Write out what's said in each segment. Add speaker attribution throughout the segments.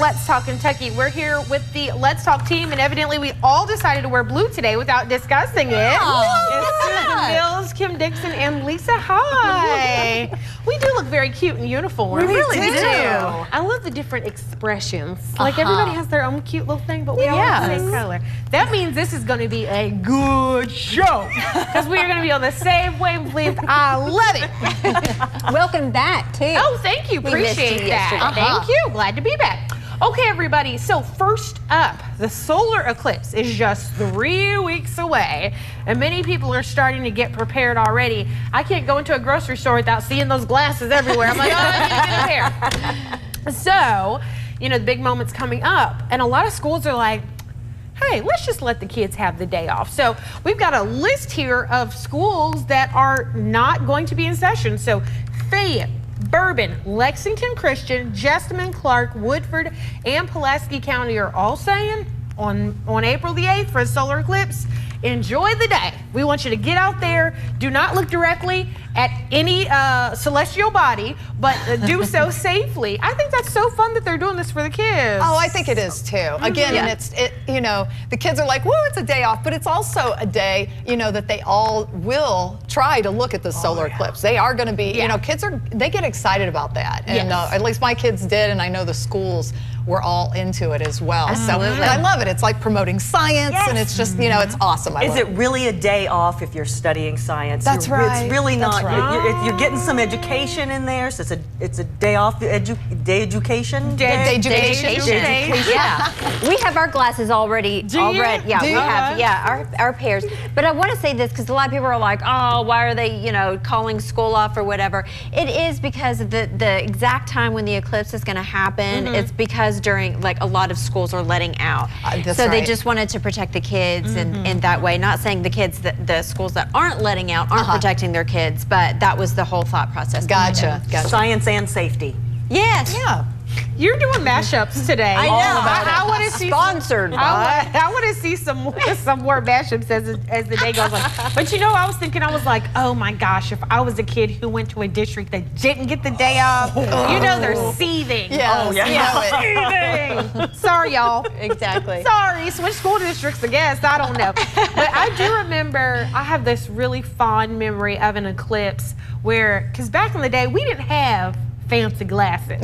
Speaker 1: Let's Talk Kentucky. We're here with the Let's Talk team, and evidently we all decided to wear blue today without discussing it. It's Susan Mills, Kim Dixon, and Lisa. Hi. We do look very cute in uniform.
Speaker 2: We really do.
Speaker 1: I love the different expressions. Like everybody has their own cute little thing, but we all have the same color. That means this is going to be a good show because we are going to be on the same wavelength. I love it.
Speaker 2: Welcome back, too.
Speaker 1: Oh, thank you. Appreciate that. Thank you. Glad to be back. Okay, everybody. So first up, the solar eclipse is just 3 weeks away, and many people are starting to get prepared already. I can't go into a grocery store without seeing those glasses everywhere. I'm like, oh, I need to get a pair. So, you know, the big moment's coming up, and a lot of schools are like, hey, let's just let the kids have the day off. So we've got a list here of schools that are not going to be in session. So Fayette, Bourbon, Lexington Christian, Jessamine, Clark, Woodford, and Pulaski County are all saying on April the 8th for a solar eclipse, enjoy the day. We want you to get out there. Do not look directly at any celestial body, but do so safely. I think that's so fun that they're doing this for the kids.
Speaker 3: Oh, I think it is too. Again, and you know, the kids are like, whoa, it's a day off, but it's also a day, you know, that they all will try to look at the solar eclipse. They are going to be, you know, they get excited about that. And at least my kids did, and I know the schools were all into it as well. So and I love it. It's like promoting science, and it's just, you know, it's awesome.
Speaker 4: Is it really a day off if you're studying science?
Speaker 3: That's right.
Speaker 4: It's really not.
Speaker 3: That's
Speaker 4: You're getting some education in there, so it's a day off. Day education.
Speaker 2: Yeah, we have our glasses already. Yeah, we have. Yeah, our pairs. But I want to say this because a lot of people are like, oh, why are they, you know, calling school off or whatever? It is because of the exact time when the eclipse is going to happen. It's because during, like, a lot of schools are letting out. So they just wanted to protect the kids in that way. Not saying the kids, the schools that aren't letting out aren't protecting their kids, but that was the whole thought process.
Speaker 3: Gotcha.
Speaker 4: Science and safety.
Speaker 2: Yes.
Speaker 3: Yeah.
Speaker 1: You're doing mashups today.
Speaker 2: I know.
Speaker 1: I want to see
Speaker 2: sponsored by.
Speaker 1: I want to see some more mashups as the day goes on. But you know, I was thinking, I was like, oh my gosh, if I was a kid who went to a district that didn't get the day off, you know, they're seething.
Speaker 3: Yes,
Speaker 1: Seething. Sorry, y'all.
Speaker 2: Exactly.
Speaker 1: Sorry, switch school districts, I guess. I don't know. But I do remember, I have this really fond memory of an eclipse where, because back in the day, we didn't have fancy glasses.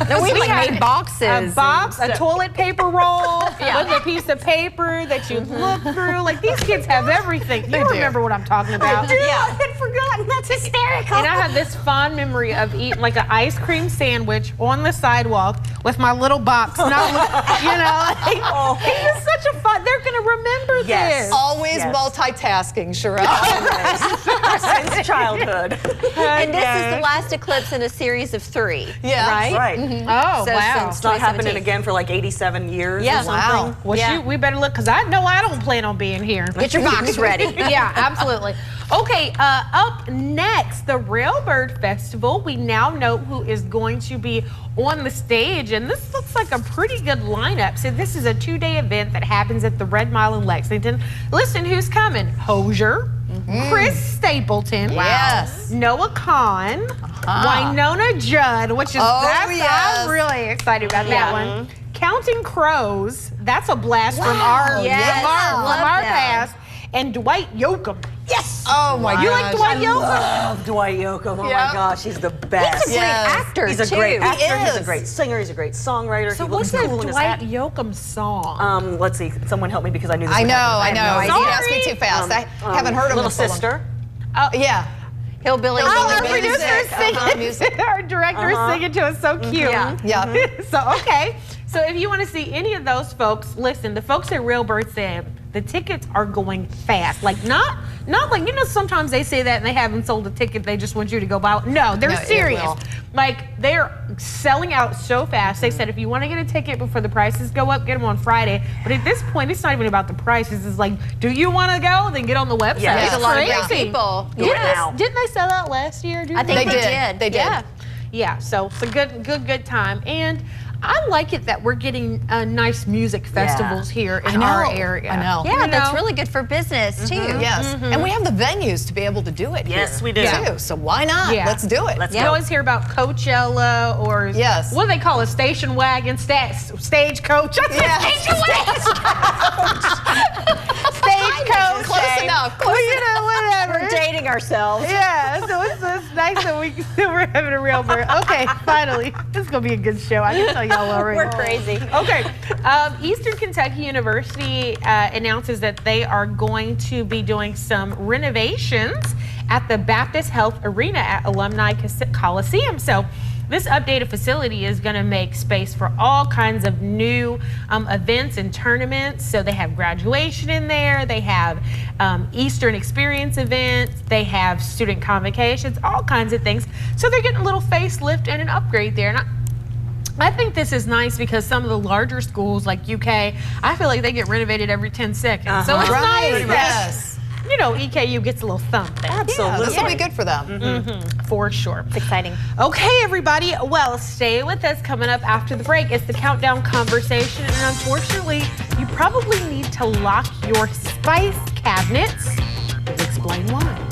Speaker 2: No, we like made boxes.
Speaker 1: A box, a toilet paper roll, with a piece of paper that you look through. Like, these kids have everything. You remember what I'm talking about.
Speaker 4: I do. I had forgotten. That's hysterical.
Speaker 1: And I have this fond memory of eating like an ice cream sandwich on the sidewalk with my little box. Not, you know, like, it's such a fun. They're going to remember this.
Speaker 3: Always multitasking, Sherelle.
Speaker 4: Since childhood.
Speaker 2: And this is the last eclipse in a series of 3.
Speaker 3: Yeah.
Speaker 4: Right.
Speaker 1: Oh,
Speaker 2: So
Speaker 1: wow.
Speaker 4: It's not happening again for like 87 years or something.
Speaker 3: Wow.
Speaker 1: Well, we better look, because I know I don't plan on being here.
Speaker 2: Get your box ready.
Speaker 1: Yeah, absolutely. Okay, up next, the Railbird Festival. We now know who is going to be on the stage, and this looks like a pretty good lineup. So this is a 2-day event that happens at the Red Mile in Lexington. Listen, who's coming? Hosier, Chris Stapleton, Noah Kahn, Winona Judd, which is I'm really excited about that one. Counting Crows, that's a blast from our past, and Dwight Yoakam.
Speaker 3: Yes! Oh my gosh.
Speaker 1: You like Dwight Yoakam?
Speaker 4: I love Dwight Yoakam. Oh my gosh, he's the best.
Speaker 2: He's a great actor,
Speaker 4: He's a great actor.
Speaker 3: He
Speaker 4: He's
Speaker 3: is.
Speaker 4: a great singer. He's a great songwriter.
Speaker 1: So
Speaker 4: he
Speaker 1: what's
Speaker 4: looks
Speaker 1: that
Speaker 4: cool in his
Speaker 1: Dwight
Speaker 4: hat.
Speaker 1: Yoakam song?
Speaker 4: Let's see. Someone help me because I knew this.
Speaker 3: I
Speaker 4: would
Speaker 3: know.
Speaker 4: happen.
Speaker 3: You asked me too fast. I haven't heard of
Speaker 4: Little
Speaker 3: him.
Speaker 4: Sister.
Speaker 3: Oh, yeah.
Speaker 2: Hillbilly.
Speaker 1: Our
Speaker 3: Hillbilly
Speaker 1: producer's singing.
Speaker 3: music.
Speaker 1: Our director's singing to us. So cute.
Speaker 3: Yeah.
Speaker 1: So, okay. So if you want to see any of those folks, listen, the folks at Railbird said the tickets are going fast. Like, not like, you know, sometimes they say that and they haven't sold a ticket, they just want you to go buy it. No, they're serious. Like, they're selling out so fast. They said if you want to get a ticket before the prices go up, get them on Friday. But at this point, it's not even about the prices. It's like, do you want to go? Then get on the website.
Speaker 2: There's
Speaker 1: It's
Speaker 2: a lot of great
Speaker 1: crazy.
Speaker 2: people.
Speaker 1: Didn't they sell out last year?
Speaker 2: I think they did.
Speaker 3: They did.
Speaker 1: Yeah. So it's a good time. And I like it that we're getting nice music festivals here in our area.
Speaker 3: I know.
Speaker 2: Yeah, that's really good for business too.
Speaker 3: Yes, and we have the venues to be able to do it.
Speaker 4: Yes,
Speaker 3: here,
Speaker 4: we do.
Speaker 3: too. So why not?
Speaker 1: Yeah.
Speaker 3: Let's do it.
Speaker 1: You always hear about Coachella or what do they call a station wagon, stagecoach? Station wagon. Stagecoach.
Speaker 3: Close enough. Close
Speaker 1: enough. Whatever.
Speaker 2: We're dating ourselves.
Speaker 1: Yeah, so it's nice that we're having a real bird. Okay, finally, this is gonna be a good show. I can tell y'all already.
Speaker 2: We're crazy.
Speaker 1: Okay, Eastern Kentucky University announces that they are going to be doing some renovations at the Baptist Health Arena at Alumni Coliseum. So this updated facility is going to make space for all kinds of new events and tournaments. So they have graduation in there, they have Eastern Experience events, they have student convocations, all kinds of things. So they're getting a little facelift and an upgrade there. And I think this is nice because some of the larger schools like UK, I feel like they get renovated every 10 seconds. So it's nice.
Speaker 3: Yes.
Speaker 1: You know, EKU gets a little thump there.
Speaker 3: Absolutely. Yeah, this will be good for them.
Speaker 1: For sure.
Speaker 2: It's exciting.
Speaker 1: Okay, everybody. Well, stay with us. Coming up after the break, it's the Countdown Conversation. And unfortunately, you probably need to lock your spice cabinets. Let's explain why.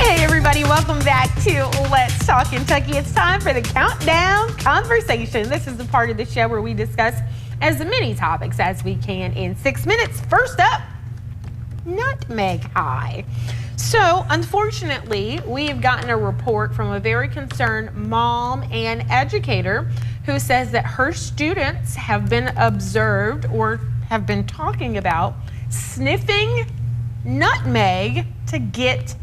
Speaker 1: Hey everybody, welcome back to Let's Talk Kentucky. It's time for the Countdown Conversation. This is the part of the show where we discuss as many topics as we can in 6 minutes. First up, nutmeg high. So unfortunately, we've gotten a report from a very concerned mom and educator who says that her students have been observed or have been talking about sniffing nutmeg to get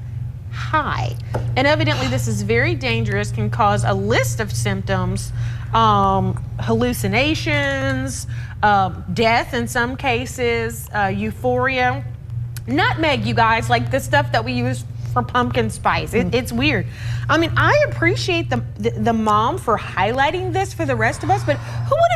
Speaker 1: high. And evidently this is very dangerous, can cause a list of symptoms, hallucinations, death in some cases, euphoria. Nutmeg, you guys, like the stuff that we use for pumpkin spice. It's weird. I mean, I appreciate the mom for highlighting this for the rest of us, but who would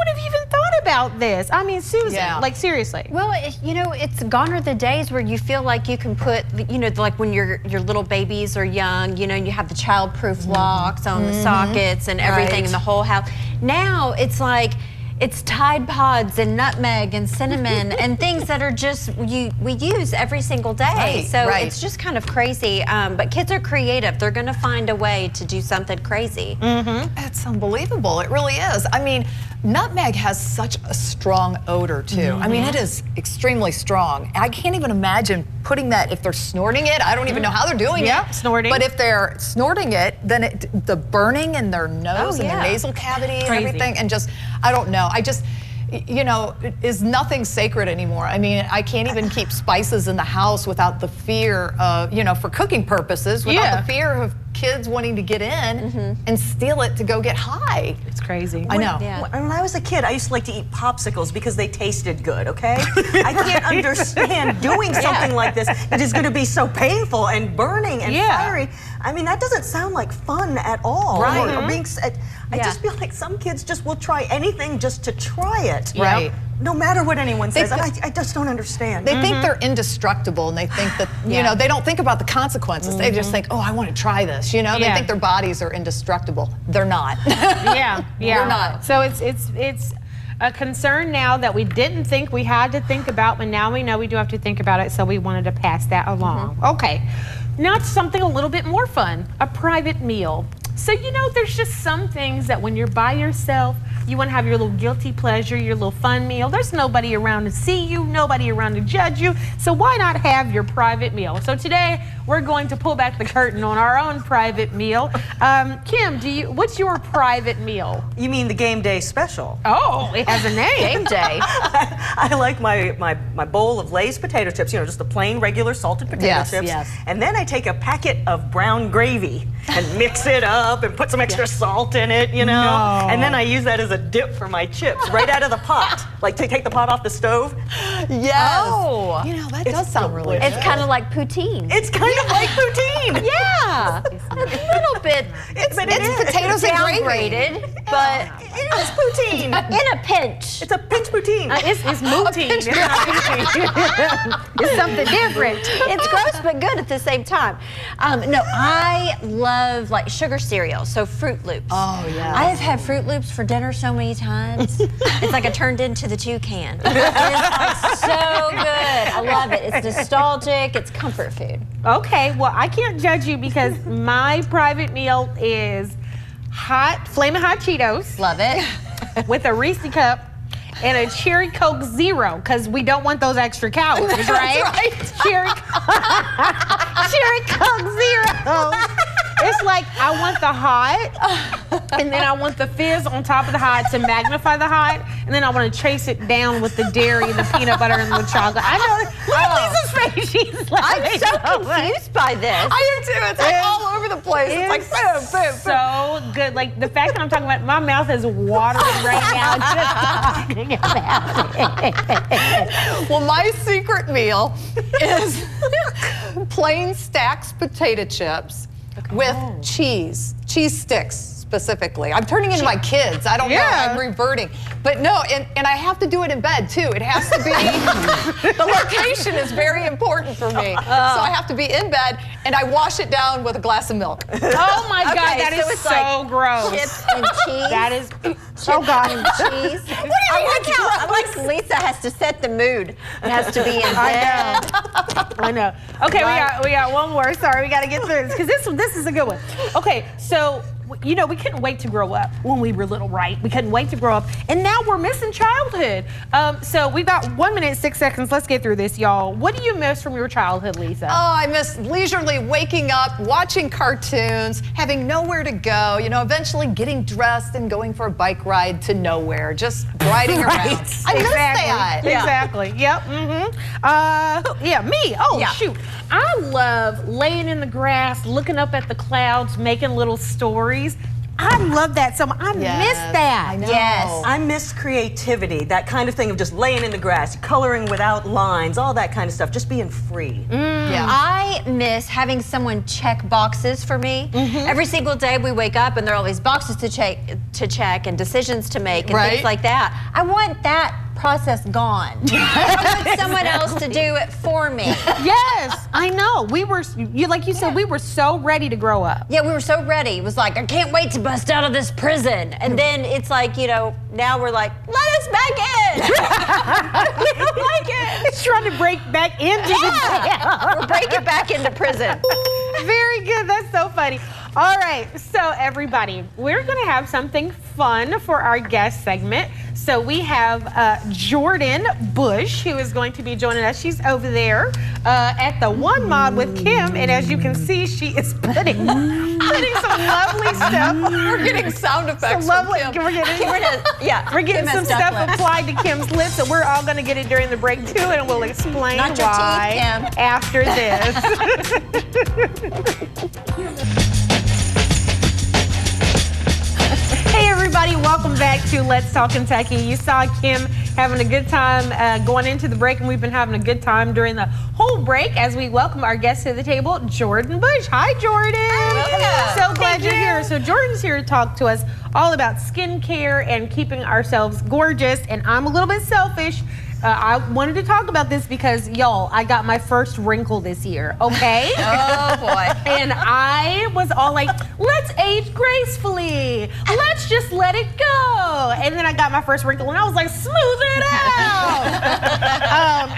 Speaker 1: have even thought about this? I mean, Susan, like seriously.
Speaker 2: Well, you know, it's gone are the days where you feel like you can put, you know, like when your little babies are young, you know, you have the child-proof locks on the sockets and everything in the whole house. Now it's like, it's Tide Pods and nutmeg and cinnamon and things that are just, we use every single day. So it's just kind of crazy. But kids are creative. They're going to find a way to do something crazy.
Speaker 3: It's unbelievable. It really is. I mean, nutmeg has such a strong odor too. I mean, it is extremely strong. I can't even imagine putting that, if they're snorting it, I don't even know how they're doing it.
Speaker 1: Snorting.
Speaker 3: But if they're snorting it, then the burning in their nose and their nasal cavity and everything, and just, I don't know. I just, you know, is nothing sacred anymore. I mean, I can't even keep spices in the house without the fear of, you know, for cooking purposes, without the fear of kids wanting to get in and steal it to go get high.
Speaker 1: It's crazy.
Speaker 3: I know.
Speaker 4: When I was a kid, I used to like to eat popsicles because they tasted good, okay? I can't understand doing something like this that is going to be so painful and burning and fiery. I mean, that doesn't sound like fun at all.
Speaker 3: Right.
Speaker 4: Or being, I just feel like some kids just will try anything just to try it.
Speaker 3: Right.
Speaker 4: No matter what anyone says. I just don't understand.
Speaker 3: They think they're indestructible, and they think that, you know, they don't think about the consequences. They just think, oh, I want to try this, you know? They think their bodies are indestructible. They're not. They're not.
Speaker 1: So it's a concern now that we didn't think we had to think about, but now we know we do have to think about it, so we wanted to pass that along. Okay, now it's something a little bit more fun, a private meal. So, you know, there's just some things that when you're by yourself, you want to have your little guilty pleasure, your little fun meal. There's nobody around to see you, nobody around to judge you. So why not have your private meal? So today we're going to pull back the curtain on our own private meal. Kim, what's your private meal?
Speaker 4: You mean the game day special?
Speaker 1: Oh, it has a name.
Speaker 2: Game day.
Speaker 4: I like my bowl of Lay's potato chips, you know, just the plain regular salted potato chips. And then I take a packet of brown gravy and mix it up and put some extra salt in it, you know. And then I use that as a dip for my chips right out of the pot. Like to take the pot off the stove.
Speaker 3: Yes.
Speaker 2: Oh.
Speaker 3: You know, that does sound really good.
Speaker 2: It's kind of like poutine.
Speaker 4: It's kind of like poutine.
Speaker 2: Yeah. A little bit.
Speaker 3: It's potatoes and gravy.
Speaker 2: Downgraded. but
Speaker 4: it is poutine.
Speaker 2: in a pinch.
Speaker 4: It's a pinch poutine.
Speaker 1: It's moutine. It's not poutine. It's something different.
Speaker 2: It's gross but good at the same time. No, I love like sugar cereal, so Fruit Loops.
Speaker 3: Oh, yeah.
Speaker 2: I have had Fruit Loops for dinner so many times. It's like I turned into the toucan. It is like so good. I love it. It's nostalgic. It's comfort food.
Speaker 1: Okay, well, I can't judge you because my private meal is Flamin' Hot Cheetos.
Speaker 2: Love it.
Speaker 1: With a Reese cup and a Cherry Coke Zero, because we don't want those extra calories, right?
Speaker 3: That's right.
Speaker 1: Cherry Coke Zero. It's like I want the hot, and then I want the fizz on top of the hot to magnify the hot, and then I want to chase it down with the dairy, the peanut butter, and the chocolate. I know. Look at Lisa's face. She's
Speaker 2: I'm
Speaker 1: laughing
Speaker 2: so
Speaker 1: much.
Speaker 2: confused by this.
Speaker 3: I am too. It's like all over the place. It's like boom, boom, boom.
Speaker 1: So good. Like the fact that I'm talking about, my mouth is watering right now just talking about it.
Speaker 3: Well, my secret meal is plain Stack's potato chips with cheese sticks specifically. I'm turning into my kids. I don't know. I'm reverting. But no, and I have to do it in bed too. It has to be, the location is very important for me. So I have to be in bed and I wash it down with a glass of milk.
Speaker 1: Oh my God, that
Speaker 2: so
Speaker 1: is
Speaker 2: it's
Speaker 1: so
Speaker 2: like
Speaker 1: gross.
Speaker 2: Chips and cheese.
Speaker 1: That is,
Speaker 2: Oh God, and cheese. I like Lisa has to set the mood. It has to be in bed.
Speaker 1: I know. Okay, we got one more. Sorry, we got to get through this because this is a good one. Okay, so you know we couldn't wait to grow up when we were little, right? We couldn't wait to grow up, and now we're missing childhood. So we've got 1 minute 6 seconds. Let's get through this, y'all. What do you miss from your childhood, Lisa?
Speaker 3: Oh, I miss leisurely waking up, watching cartoons, having nowhere to go. You know, eventually getting dressed and going for a bike ride to nowhere, just riding around. I miss that.
Speaker 1: Exactly. Yep. Yeah. Me. Oh shoot. I love laying in the grass, looking up at the clouds, making little stories. I love that so much. I miss that.
Speaker 3: I know.
Speaker 2: Yes.
Speaker 4: I miss creativity, that kind of thing of just laying in the grass, coloring without lines, all that kind of stuff, just being free.
Speaker 3: Yeah.
Speaker 2: I miss having someone check boxes for me. Every single day we wake up and there are all these boxes to check and decisions to make and things like that. I want that process gone. I want someone else to do it for me.
Speaker 1: Yes, I know. We were, like you said, we were so ready to grow up.
Speaker 2: Yeah, we were so ready. It was like, I can't wait to bust out of this prison. And then it's like, you know, now we're like, let us back in. We don't like it.
Speaker 1: It's trying to break back into the jail.
Speaker 2: We're breaking back into prison.
Speaker 1: Very good. That's so funny. All right, so everybody, we're going to have something fun for our guest segment. So we have Jordan Bush, who is going to be joining us. She's over there at the One Mod with Kim, and as you can see, she is putting some lovely stuff.
Speaker 3: We're getting sound effects.
Speaker 1: Some lovely,
Speaker 3: from Kim.
Speaker 1: we're getting some stuff applied to Kim's lips, so we're all going to get it during the break too, and we'll explain
Speaker 2: Not your
Speaker 1: why
Speaker 2: teeth, Kim.
Speaker 1: after this. Hey everybody, welcome back to Let's Talk Kentucky. You saw Kim having a good time going into the break, and we've been having a good time during the whole break as we welcome our guest to the table, Jordan Bush. Hi, Jordan.
Speaker 2: Hello.
Speaker 1: So glad you're here. So Jordan's here to talk to us all about skincare and keeping ourselves gorgeous, and I'm a little bit selfish. I wanted to talk about this because, y'all, I got my first wrinkle this year, okay?
Speaker 2: Oh, boy.
Speaker 1: And I was all like, let's age gracefully. Let's just let it go. And then I got my first wrinkle, and I was like, smooth it out.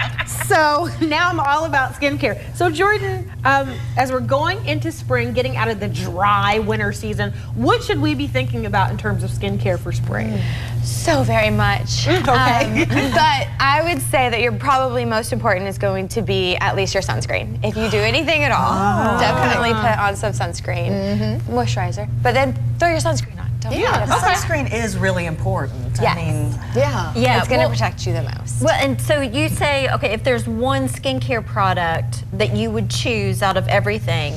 Speaker 1: So now I'm all about skincare. So, Jordan, as we're going into spring, getting out of the dry winter season, what should we be thinking about in terms of skincare for spring?
Speaker 5: So very much.
Speaker 1: Okay.
Speaker 5: But I would say that your probably most important is going to be at least your sunscreen. If you do anything at all, definitely put on some sunscreen, moisturizer, but then throw your sunscreen on. Don't forget about it.
Speaker 4: Sunscreen is really important.
Speaker 5: Yes.
Speaker 4: I mean,
Speaker 2: Yeah,
Speaker 5: it's going to protect you the most.
Speaker 2: Well, and so you say, okay, if there's one skincare product that you would choose out of everything,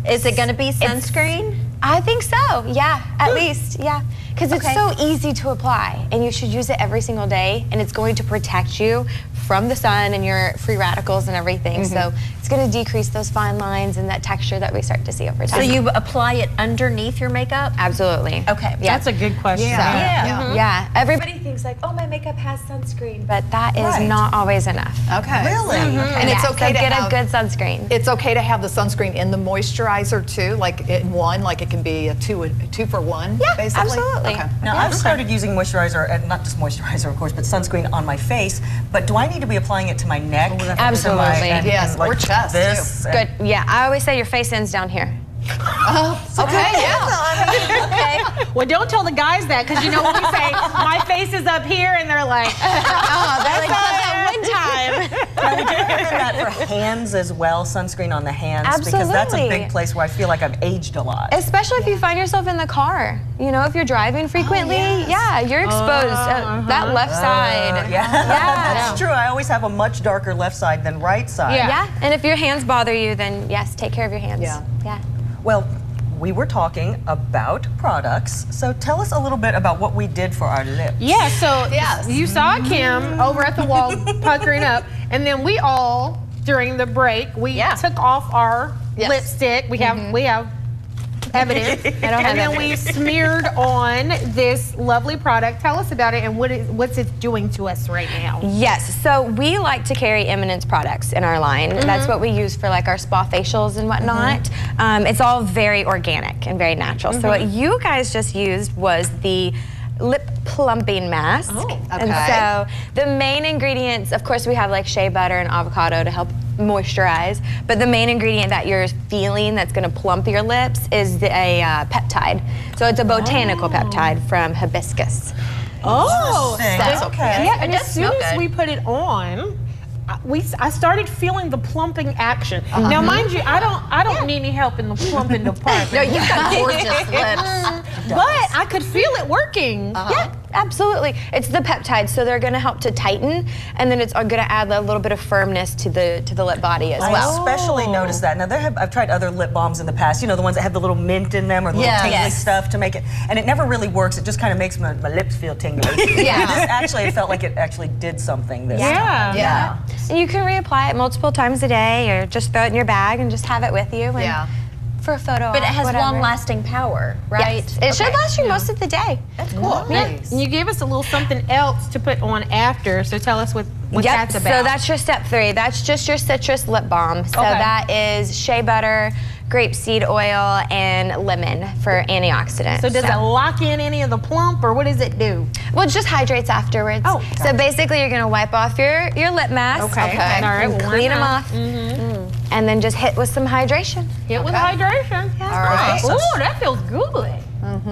Speaker 2: is it going to be sunscreen?
Speaker 5: I think so, yeah, at least, yeah. Because it's so easy to apply, and you should use it every single day, and it's going to protect you from the sun and your free radicals and everything. So it's going to decrease those fine lines and that texture that we start to see over time.
Speaker 2: So you apply it underneath your makeup?
Speaker 5: Absolutely.
Speaker 2: Okay.
Speaker 5: Yeah.
Speaker 1: That's a good question.
Speaker 5: Yeah. Everybody thinks like, oh, my makeup has sunscreen, but that is not always enough.
Speaker 3: Okay.
Speaker 4: Really?
Speaker 3: And it's okay to
Speaker 5: get
Speaker 3: have
Speaker 5: a good sunscreen.
Speaker 3: It's okay to have the sunscreen in the moisturizer too, like in one, like it can be a two for one.
Speaker 5: Yeah,
Speaker 3: basically.
Speaker 5: absolutely.
Speaker 3: Okay.
Speaker 4: Now, I've started using moisturizer, and not just moisturizer, of course, but sunscreen on my face. But do I need to be applying it to my neck?
Speaker 5: Absolutely.
Speaker 3: Yes, or chest,
Speaker 4: this,
Speaker 3: too.
Speaker 5: Good. Yeah, I always say your face ends down here.
Speaker 3: Okay, yeah.
Speaker 5: Okay.
Speaker 1: Well, don't tell the guys that, because you know when we say my face is up here, and they're like,
Speaker 5: Oh, that's that one time.
Speaker 4: Now, would you recommend that for hands as well, sunscreen on the hands? Because that's a
Speaker 5: Absolutely.
Speaker 4: big place where I feel like I've aged a lot.
Speaker 5: Especially if you find yourself in the car. You know, if you're driving frequently, yeah, you're exposed. That left side.
Speaker 4: Yeah, that's true. I always have a much darker left side than right side.
Speaker 5: Yeah, and if your hands bother you, then yes, take care of your hands.
Speaker 3: Yeah.
Speaker 4: Well, we were talking about products, so tell us a little bit about what we did for our lips.
Speaker 1: yeah, so
Speaker 3: Yes.
Speaker 1: you saw Kim over at the wall puckering up, and then we all, during the break, we took off our lipstick. We have evidence. And then we smeared on this lovely product. Tell us about it and what's it doing to us right now.
Speaker 5: Yes, so we like to carry Eminence products in our line. That's what we use for like our spa facials and whatnot. It's all very organic and very natural. So what you guys just used was the lip plumping mask. And so the main ingredients, of course, we have like shea butter and avocado to help moisturize, but the main ingredient that you're feeling that's going to plump your lips is a peptide. So it's a botanical peptide from hibiscus.
Speaker 1: Oh,
Speaker 3: That's okay.
Speaker 1: yeah, and
Speaker 2: It
Speaker 1: as
Speaker 2: does
Speaker 1: soon
Speaker 2: smell
Speaker 1: as
Speaker 2: good.
Speaker 1: we put it on, I started feeling the plumping action. Now, mind you, I don't need any help in the plumping department.
Speaker 2: No, you've got gorgeous lips.
Speaker 1: But I could feel it working.
Speaker 5: Yeah, absolutely. It's the peptides, so they're going to help to tighten, and then it's going to add a little bit of firmness to the lip body as
Speaker 4: I
Speaker 5: well.
Speaker 4: especially noticed that. Now, I've tried other lip balms in the past, you know, the ones that have the little mint in them or the little tingly stuff to make it, and it never really works. It just kind of makes my lips feel tingly.
Speaker 2: Yeah.
Speaker 4: This actually, it felt like it actually did something this time.
Speaker 3: Yeah.
Speaker 5: And you can reapply it multiple times a day, or just throw it in your bag and just have it with you. And for a photo.
Speaker 2: But it
Speaker 5: op,
Speaker 2: has
Speaker 5: whatever.
Speaker 2: long-lasting power, right?
Speaker 5: Yes. It should last you most of the day.
Speaker 3: That's cool.
Speaker 1: And you gave us a little something else to put on after, so tell us what that's about.
Speaker 5: So that's your step 3. That's just your citrus lip balm. So that is shea butter, grapeseed oil, and lemon for antioxidants.
Speaker 1: So does it lock in any of the plump, or what does it do?
Speaker 5: Well, it just hydrates afterwards.
Speaker 1: Oh,
Speaker 5: so basically, you're gonna wipe off your lip mask.
Speaker 1: Okay. All right.
Speaker 5: And
Speaker 1: Well,
Speaker 5: clean them
Speaker 1: why
Speaker 5: off. And then just hit with some hydration.
Speaker 1: Hit with hydration.
Speaker 3: All right.
Speaker 1: Ooh, that feels good.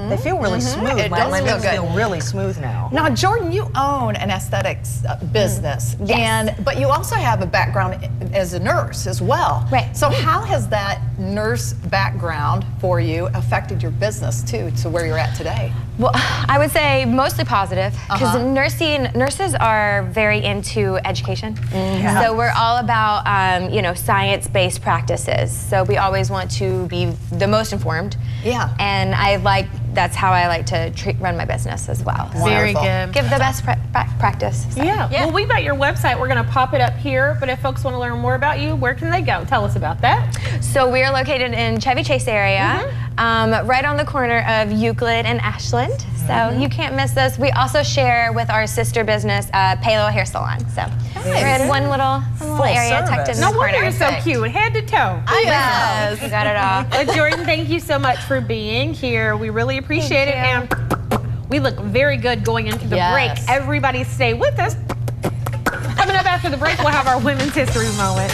Speaker 4: They feel really smooth.
Speaker 3: It
Speaker 4: My
Speaker 3: does feel
Speaker 4: lips
Speaker 3: good.
Speaker 4: feel really smooth now.
Speaker 3: Now, Jordan, you own an aesthetics business, but you also have a background as a nurse as well.
Speaker 5: Right.
Speaker 3: So how has that nurse background for you affected your business too, to where you're at today?
Speaker 5: Well, I would say mostly positive because nurses are very into education. So we're all about science-based practices. So we always want to be the most informed.
Speaker 3: Yeah.
Speaker 5: And that's how I like to run my business as well. So
Speaker 1: Very
Speaker 3: Wonderful.
Speaker 1: good.
Speaker 5: give the best practice. So.
Speaker 1: Yeah. Well, we've got your website. We're going to pop it up here. But if folks want to learn more about you, where can they go? Tell us about that.
Speaker 5: So we are located in Chevy Chase area, right on the corner of Euclid and Ashland. So you can't miss us. We also share with our sister business, Palo Hair Salon. So we're in one little area tucked in
Speaker 4: service.
Speaker 5: the
Speaker 1: No wonder
Speaker 5: corner.
Speaker 1: you're so cute, head to toe.
Speaker 5: Yes, we got it all.
Speaker 1: Well, Jordan, thank you so much for being here. We really appreciate it.
Speaker 5: Thank
Speaker 1: And we look very good going into the break. Everybody stay with us. Coming up after the break, we'll have our Women's History Moment.